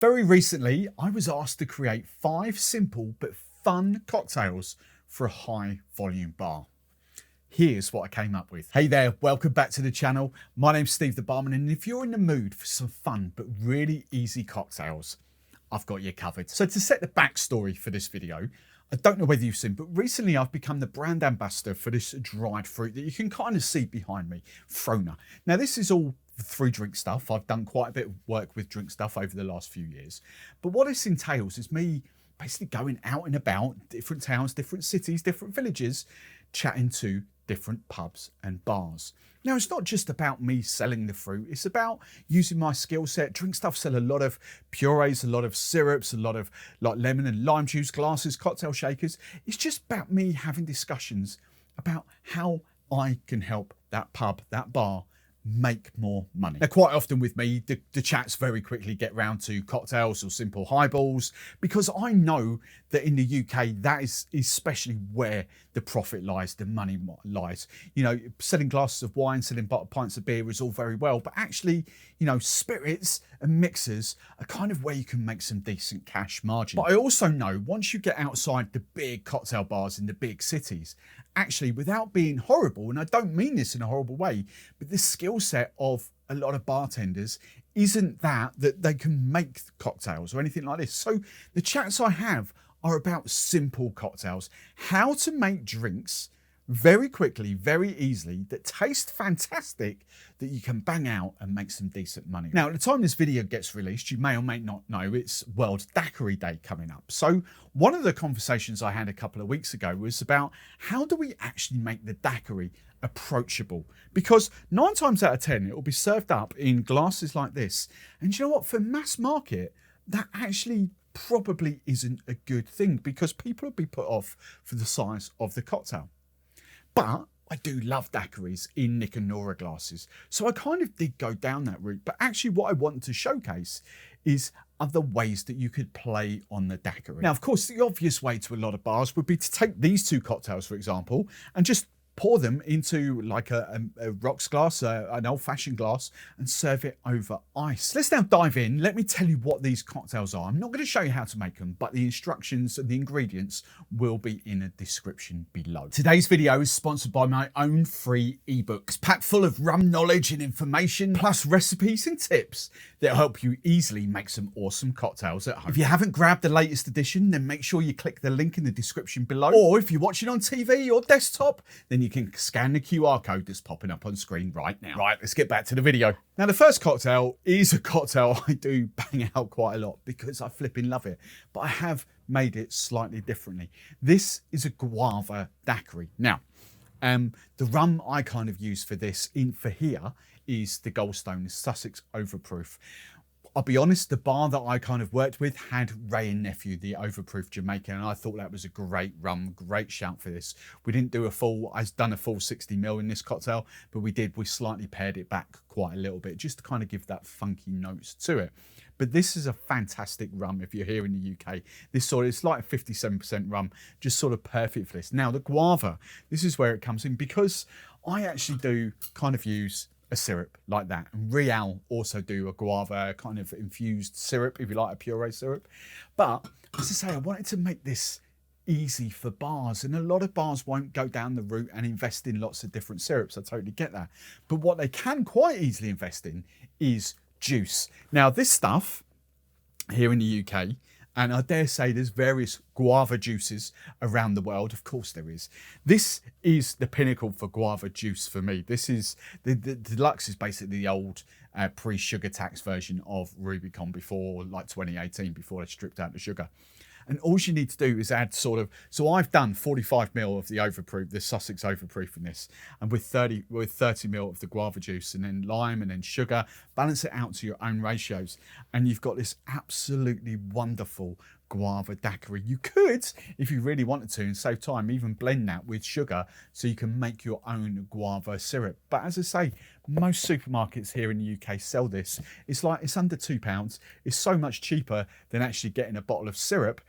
Very recently, I was asked to create 5 simple but fun cocktails for a high volume bar. Here's what I came up with. Hey there, welcome back to the channel. My name's Steve the Barman, and if you're in the mood for some fun but really easy cocktails, I've got you covered. So to set the backstory for this video, I don't know whether you've seen, but recently I've become the brand ambassador for this dried fruit that you can kind of see behind me, Frona. Now this is all through drink stuff. I've done quite a bit of work with drink stuff over the last few years. But what this entails is me basically going out and about different towns, different cities, different villages, chatting to different pubs and bars. Now, it's not just about me selling the fruit. It's about using my skill set. Drink stuff sell a lot of purees, a lot of syrups, a lot of like lemon and lime juice glasses, cocktail shakers. It's just about me having discussions about how I can help that pub, that bar, make more money. Now, quite often with me, the chats very quickly get round to cocktails or simple highballs, because I know that in the UK, that is especially where the profit lies, the money lies. You know, selling glasses of wine, selling pints of beer is all very well, but actually, you know, spirits and mixers are kind of where you can make some decent cash margin. But I also know once you get outside the big cocktail bars in the big cities, actually, without being horrible, and I don't mean this in a horrible way, but the skill set of a lot of bartenders isn't that they can make cocktails or anything like this. So the chats I have are about simple cocktails, how to make drinks very quickly, very easily, that taste fantastic, that you can bang out and make some decent money. Now, at the time this video gets released, you may or may not know it's World Daiquiri Day coming up. So one of the conversations I had a couple of weeks ago was about how do we actually make the daiquiri approachable? Because 9 times out of 10, it will be served up in glasses like this. And you know what? For mass market, that actually probably isn't a good thing, because people will be put off for the size of the cocktail. But I do love daiquiris in Nick and Nora glasses. So I kind of did go down that route. But actually what I wanted to showcase is other ways that you could play on the daiquiri. Now, of course, the obvious way to a lot of bars would be to take these 2 cocktails, for example, and just pour them into like a rocks glass, an old-fashioned glass, and serve it over ice. Let's now dive in. Let me tell you what these cocktails are. I'm not going to show you how to make them, but the instructions and the ingredients will be in a description below. Today's video is sponsored by my own free ebook. It's packed full of rum knowledge and information, plus recipes and tips that'll help you easily make some awesome cocktails at home. If you haven't grabbed the latest edition, then make sure you click the link in the description below. Or if you're watching on TV or desktop, then you can scan the QR code that's popping up on screen right now. Right, let's get back to the video. Now, the first cocktail is a cocktail I do bang out quite a lot because I flipping love it, but I have made it slightly differently. This is a Guava Daiquiri. Now, the rum I kind of use for this for here is the Goldstone, the Sussex Overproof. I'll be honest, the bar that I kind of worked with had Ray and Nephew, the Overproof Jamaican, and I thought that was a great rum, great shout for this. We didn't do I've done a full 60ml in this cocktail, but we slightly pared it back quite a little bit, just to kind of give that funky notes to it. But this is a fantastic rum if you're here in the UK. It's like a 57% rum, just sort of perfect for this. Now, the Guava, this is where it comes in, because I actually do kind of use a syrup like that. And Real also do a guava kind of infused syrup, if you like, a puree syrup. But as I say, I wanted to make this easy for bars, and a lot of bars won't go down the route and invest in lots of different syrups. I totally get that. But what they can quite easily invest in is juice. Now, this stuff here in the UK, and I dare say there's various guava juices around the world. Of course there is. This is the pinnacle for guava juice for me. This is, the deluxe is basically the old pre-sugar tax version of Rubicon before like 2018, before they stripped out the sugar. And all you need to do is add so I've done 45ml of the Overproof, the Sussex Overproof in this, and with 30ml of the guava juice, and then lime, and then sugar. Balance it out to your own ratios, and you've got this absolutely wonderful Guava Daiquiri. You could, if you really wanted to and save time, even blend that with sugar so you can make your own guava syrup. But as I say, most supermarkets here in the UK sell this. It's under £2. It's so much cheaper than actually getting a bottle of syrup.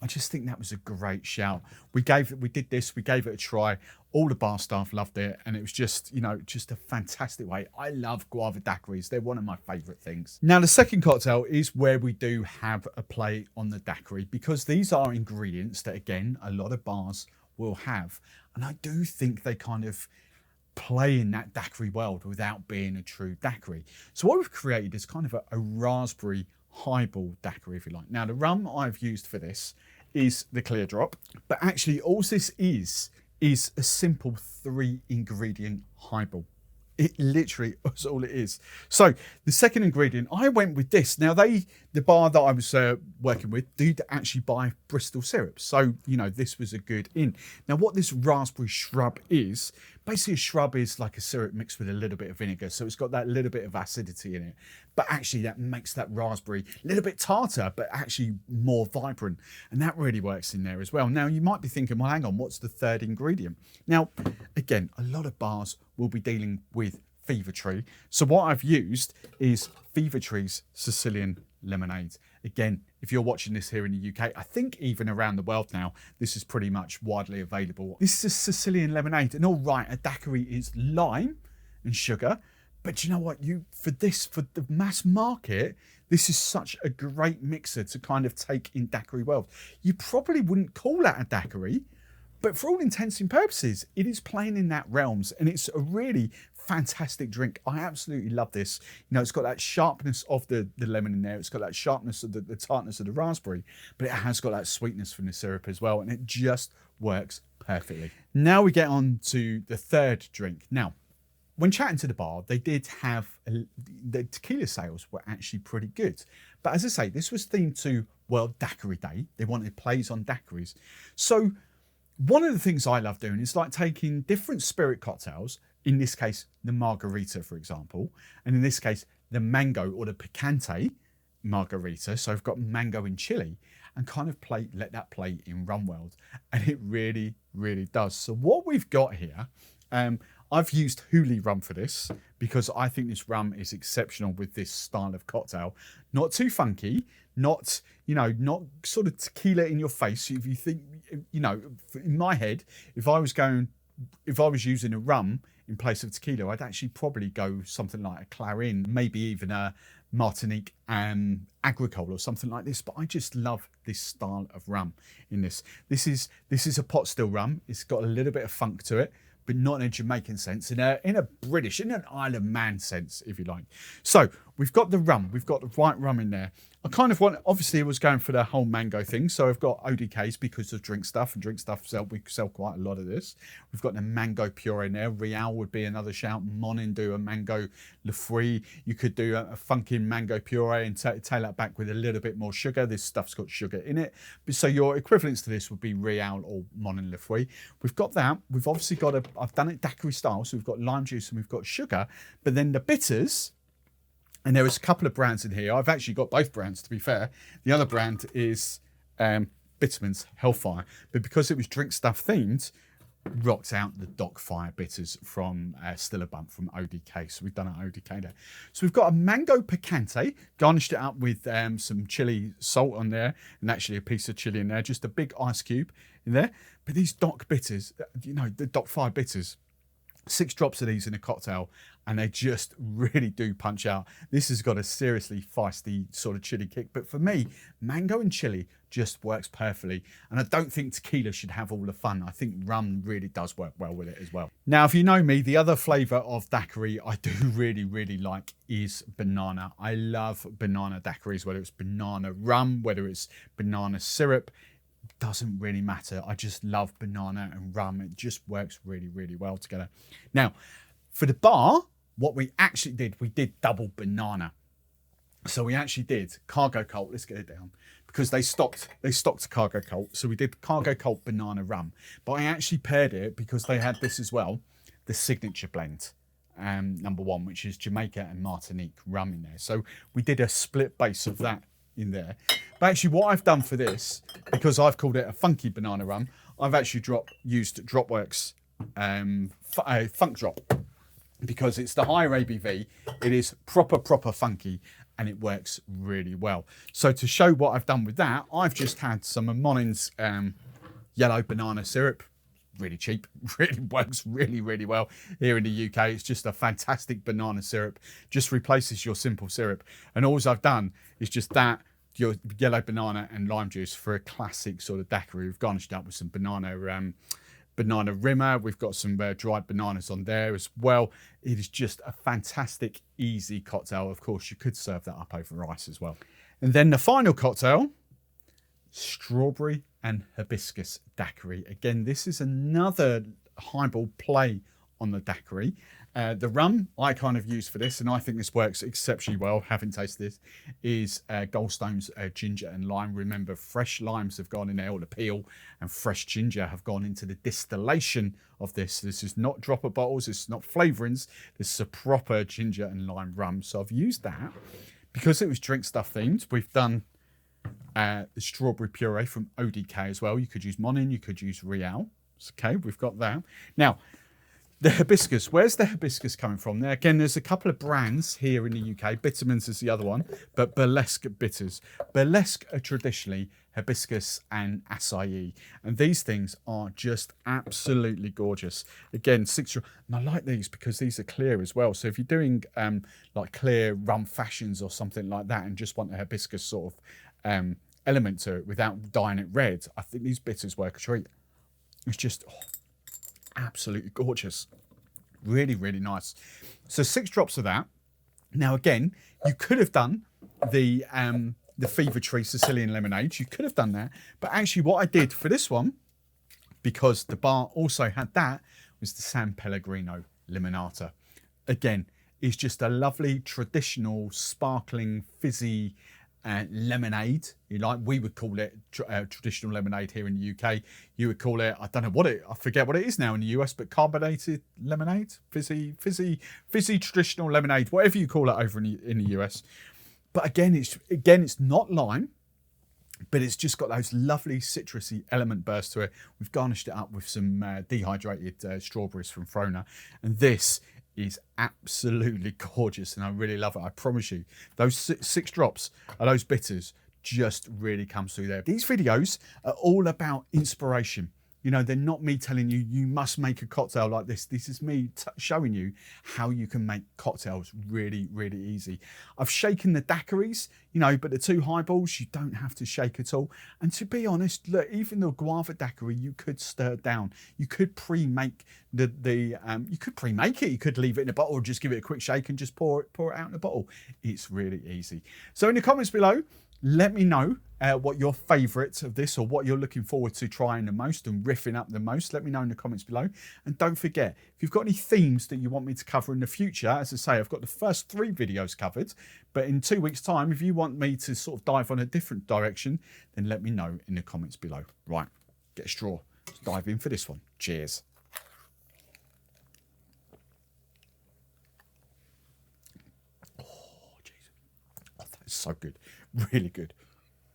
I just think that was a great shout. We gave it a try. All the bar staff loved it, and it was just, you know, just a fantastic way. I love guava daiquiris. They're one of my favorite things. Now, the second cocktail is where we do have a play on the daiquiri, because these are ingredients that, again, a lot of bars will have. And I do think they kind of play in that daiquiri world without being a true daiquiri. So what we've created is kind of a raspberry highball daiquiri, if you like. Now, the rum I've used for this is the clear drop, but actually all this is a simple 3-ingredient highball. It literally is all it is. So the second ingredient, I went with this. Now the bar that I was working with did actually buy Bristol syrups. So, you know, this was a good in. Now what this raspberry shrub is, basically a shrub is like a syrup mixed with a little bit of vinegar. So it's got that little bit of acidity in it. But actually that makes that raspberry a little bit tartar, but actually more vibrant. And that really works in there as well. Now you might be thinking, well, hang on, what's the third ingredient? Now, again, a lot of bars will be dealing with Fever Tree. So what I've used is Fever Tree's Sicilian lemonade. Again, if you're watching this here in the UK, I think even around the world now, this is pretty much widely available. This is Sicilian lemonade, and all right, a daiquiri is lime and sugar, but you know what? For the mass market, this is such a great mixer to kind of take in daiquiri world. You probably wouldn't call that a daiquiri, but for all intents and purposes, it is playing in that realms, and it's a really fantastic drink. I absolutely love this. You know, it's got that sharpness of the lemon in there. It's got that sharpness of the tartness of the raspberry, but it has got that sweetness from the syrup as well, and it just works perfectly. Now we get on to the third drink. Now, when chatting to the bar, they did have, the tequila sales were actually pretty good. But as I say, this was themed to World Daiquiri Day. They wanted plays on daiquiris. So one of the things I love doing is like taking different spirit cocktails, in this case, the margarita, for example, and in this case, the mango or the picante margarita. So I've got mango and chili, and kind of let that play in rum world. And it really, really does. So what we've got here, I've used Hoolie Rum for this because I think this rum is exceptional with this style of cocktail. Not too funky, not, you know, not sort of tequila in your face. If you think, you know, in my head, if I was using a rum in place of tequila, I'd actually probably go something like a Clarin, maybe even a Martinique Agricole or something like this. But I just love this style of rum in this. This is a pot still rum. It's got a little bit of funk to it, but not in a Jamaican sense, in an Isle of Man sense, if you like. So we've got the rum, we've got the white rum in there. I kind of obviously I was going for the whole mango thing. So I've got ODKs because of drink stuff, and drink stuff we sell quite a lot of this. We've got the mango puree in there. Real would be another shout. Monin do a mango lefouille. You could do a funky mango puree and tail that back with a little bit more sugar. This stuff's got sugar in it. So your equivalents to this would be Real or Monin lefouille. We've got that. We've obviously got I've done it daiquiri style. So we've got lime juice and we've got sugar, but then the bitters. And there is a couple of brands in here. I've actually got both brands, to be fair. The other brand is Bitterman's Hellfire. But because it was drink stuff themed, rocked out the Docfire bitters from Stillabunt from ODK. So we've done an ODK there. So we've got a mango picante, garnished it up with some chili salt on there, and actually a piece of chili in there, just a big ice cube in there. But these Doc bitters, you know, the Docfire bitters, 6 drops of these in a cocktail, and they just really do punch out. This has got a seriously feisty sort of chili kick, but for me, mango and chili just works perfectly. And I don't think tequila should have all the fun. I think rum really does work well with it as well. Now, if you know me, the other flavor of daiquiri I do really, really like is banana. I love banana daiquiris, whether it's banana rum, whether it's banana syrup. Doesn't really matter. I just love banana and rum. It just works really, really well together. Now, for the bar, what we actually did, we did double banana. So we actually did Cargo Cult. Let's get it down, because they stocked a Cargo Cult. So we did Cargo Cult banana rum, but I actually paired it because they had this as well, the signature blend, number 1, which is Jamaica and Martinique rum in there. So we did a split base of that in there. But actually what I've done for this, because I've called it a funky banana rum, I've actually used Dropworks Funk Drop, because it's the higher ABV. It is proper funky, and it works really well. So to show what I've done with that, I've just had some of Monin's yellow banana syrup. Really cheap, really works really, really well here in the UK. It's just a fantastic banana syrup, just replaces your simple syrup. And all I've done is just that, your yellow banana and lime juice for a classic sort of daiquiri. We've garnished up with some banana rimmer. We've got some dried bananas on there as well. It is just a fantastic, easy cocktail. Of course, you could serve that up over ice as well. And then the final cocktail, strawberry and hibiscus daiquiri. Again, this is another highball play on the daiquiri. The rum I kind of use for this, and I think this works exceptionally well, having tasted this, is Goldstone's ginger and lime. Remember, fresh limes have gone in there, or the peel, and fresh ginger have gone into the distillation of this. This is not dropper bottles, it's not flavourings, this is a proper ginger and lime rum. So I've used that. Because it was drink stuff themed, we've done the strawberry puree from ODK as well. You could use Monin, you could use Real. Okay, we've got that. Now, the hibiscus, where's the hibiscus coming from? There again, there's a couple of brands here in the UK. Bittermans is the other one, but Burlesque bitters. Burlesque are traditionally hibiscus and acai, and these things are just absolutely gorgeous. Again, and I like these because these are clear as well. So if you're doing like clear rum fashions or something like that, and just want a hibiscus sort of element to it without dyeing it red, I think these bitters work a treat. It's just absolutely gorgeous, really, really nice. So 6 drops of that. Now again, you could have done the Fever Tree Sicilian lemonade. You could have done that, but actually what I did for this one, because the bar also had that, was the San Pellegrino limonata. Again, it's just a lovely traditional sparkling fizzy lemonade. We would call it traditional lemonade here in the UK. You would call it, I forget what it is now in the US, but carbonated lemonade, fizzy traditional lemonade, whatever you call it over in the US. But again, it's not lime, but it's just got those lovely citrusy element bursts to it. We've garnished it up with some dehydrated strawberries from Frona, and this is absolutely gorgeous, and I really love it. I promise you, those 6 drops of those bitters just really comes through there. These videos are all about inspiration. You know, they're not me telling you, you must make a cocktail like this. This is me showing you how you can make cocktails really, really easy. I've shaken the daiquiris, you know, but the 2 highballs, you don't have to shake at all. And to be honest, look, even the Guava Daiquiri, you could stir it down. You could pre-make you could pre-make it. You could leave it in a bottle or just give it a quick shake and just pour it out in a bottle. It's really easy. So in the comments below, let me know what your favourite of this, or what you're looking forward to trying the most and riffing up the most. Let me know in the comments below. And don't forget, if you've got any themes that you want me to cover in the future, as I say, I've got the first 3 videos covered. But in 2 weeks' time, if you want me to sort of dive on a different direction, then let me know in the comments below. Right, get a straw. Let's dive in for this one. Cheers. Oh, jeez. Oh, that is so good. Really good.